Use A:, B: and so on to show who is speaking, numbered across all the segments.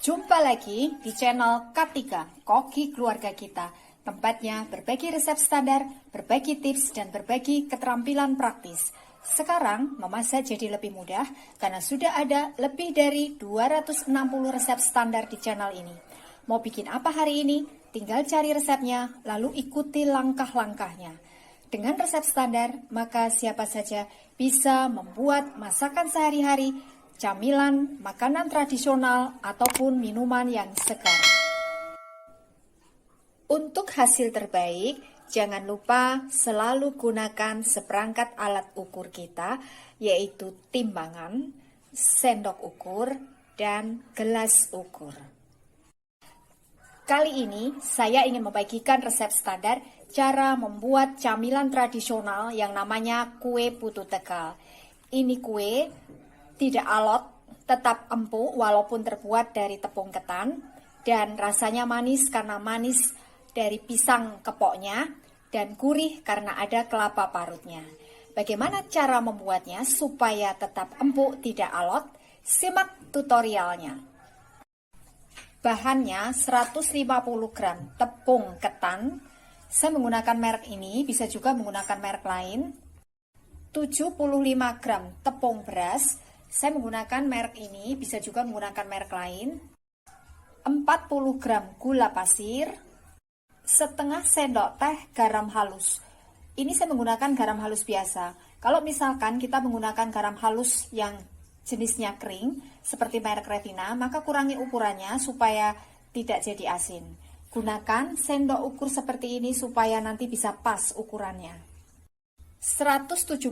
A: Jumpa lagi di channel K3, Koki Keluarga Kita. Tempatnya berbagi resep standar, berbagi tips, dan berbagi keterampilan praktis. Sekarang memasak jadi lebih mudah karena sudah ada lebih dari 260 resep standar di channel ini. Mau bikin apa hari ini? Tinggal cari resepnya, lalu ikuti langkah-langkahnya. Dengan resep standar, maka siapa saja bisa membuat masakan sehari-hari, camilan, makanan tradisional, ataupun minuman yang segar. Untuk hasil terbaik, jangan lupa selalu gunakan seperangkat alat ukur kita, yaitu timbangan, sendok ukur, dan gelas ukur. Kali ini, saya ingin membagikan resep standar cara membuat camilan tradisional yang namanya kue putu Tegal. Ini kue tidak alot, tetap empuk walaupun terbuat dari tepung ketan, dan rasanya manis karena manis dari pisang kepoknya, dan gurih karena ada kelapa parutnya. Bagaimana cara membuatnya supaya tetap empuk tidak alot? Simak tutorialnya. Bahannya 150 gram tepung ketan. Saya menggunakan merek ini, bisa juga menggunakan merek lain. 75 gram tepung beras. Saya menggunakan merek ini, bisa juga menggunakan merek lain. 40 gram gula pasir. Setengah sendok teh garam halus. Ini saya menggunakan garam halus biasa. Kalau misalkan kita menggunakan garam halus yang jenisnya kering, seperti merek Revina, maka kurangi ukurannya supaya tidak jadi asin. Gunakan sendok ukur seperti ini supaya nanti bisa pas ukurannya. 175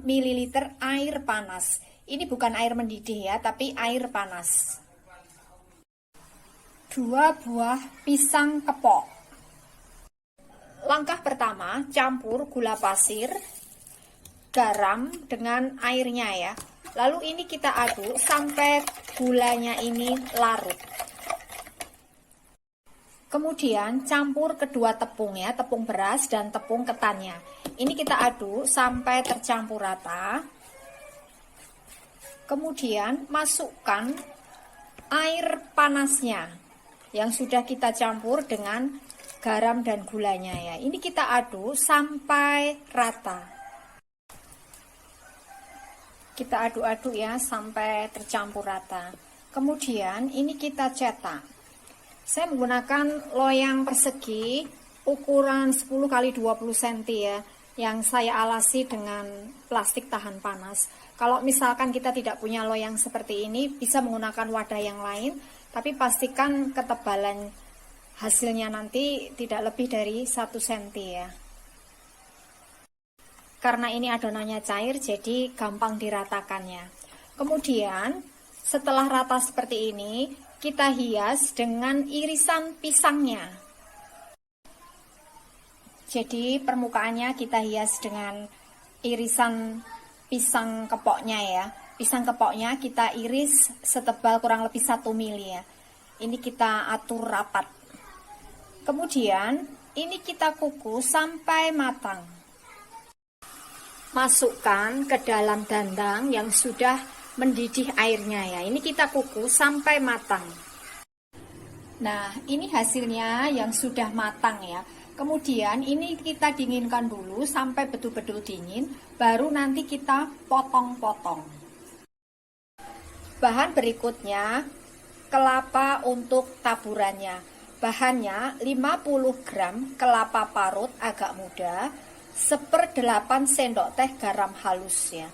A: ml air panas. Ini bukan air mendidih ya, tapi air panas. 2 buah pisang kepok. Langkah pertama, campur gula pasir, garam dengan airnya ya. Lalu ini kita aduk sampai gulanya ini larut. Kemudian campur kedua tepung ya, tepung beras dan tepung ketannya. Ini kita aduk sampai tercampur rata. Kemudian masukkan air panasnya yang sudah kita campur dengan garam dan gulanya ya. Ini kita aduk sampai rata. Kita aduk-aduk ya sampai tercampur rata. Kemudian ini kita cetak. Saya menggunakan loyang persegi ukuran 10 x 20 cm ya, yang saya alasi dengan plastik tahan panas. Kalau misalkan kita tidak punya loyang seperti ini, bisa menggunakan wadah yang lain, tapi pastikan ketebalan hasilnya nanti tidak lebih dari 1 cm ya. Karena ini adonannya cair, jadi gampang diratakannya. Kemudian, setelah rata seperti ini, kita hias dengan irisan pisangnya. Jadi, permukaannya kita hias dengan irisan pisang kepoknya ya. Pisang kepoknya kita iris setebal kurang lebih 1 mili ya. Ini kita atur rapat. Kemudian, ini kita kukus sampai matang. Masukkan ke dalam dandang yang sudah mendidih airnya ya. Ini kita kukus sampai matang. Nah, ini hasilnya yang sudah matang ya. Kemudian ini kita dinginkan dulu sampai betul-betul dingin, baru nanti kita potong-potong. Bahan berikutnya, kelapa untuk taburannya. Bahannya 50 gram kelapa parut agak muda, 1/8 sendok teh garam halus ya.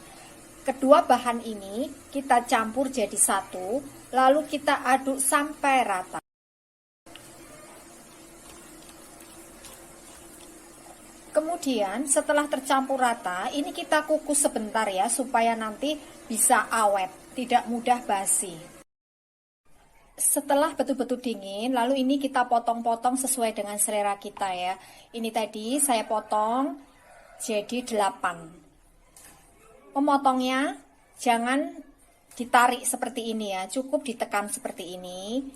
A: Kedua bahan ini kita campur jadi satu, lalu kita aduk sampai rata. Kemudian setelah tercampur rata, ini kita kukus sebentar ya, supaya nanti bisa awet, tidak mudah basi. Setelah betul-betul dingin, lalu ini kita potong-potong sesuai dengan selera kita ya. Ini tadi saya potong jadi 8. Memotongnya jangan ditarik seperti ini ya, cukup ditekan seperti ini.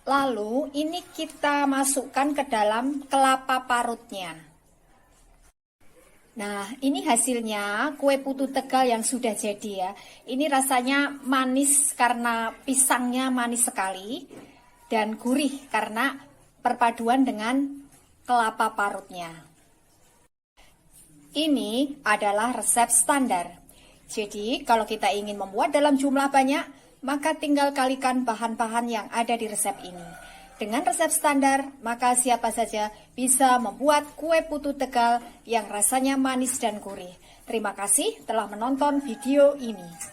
A: Lalu ini kita masukkan ke dalam kelapa parutnya. Nah, ini hasilnya kue putu Tegal yang sudah jadi ya. Ini rasanya manis karena pisangnya manis sekali dan gurih karena perpaduan dengan kelapa parutnya. Ini adalah resep standar. Jadi, kalau kita ingin membuat dalam jumlah banyak, maka tinggal kalikan bahan-bahan yang ada di resep ini. Dengan resep standar, maka siapa saja bisa membuat kue putu Tegal yang rasanya manis dan gurih. Terima kasih telah menonton video ini.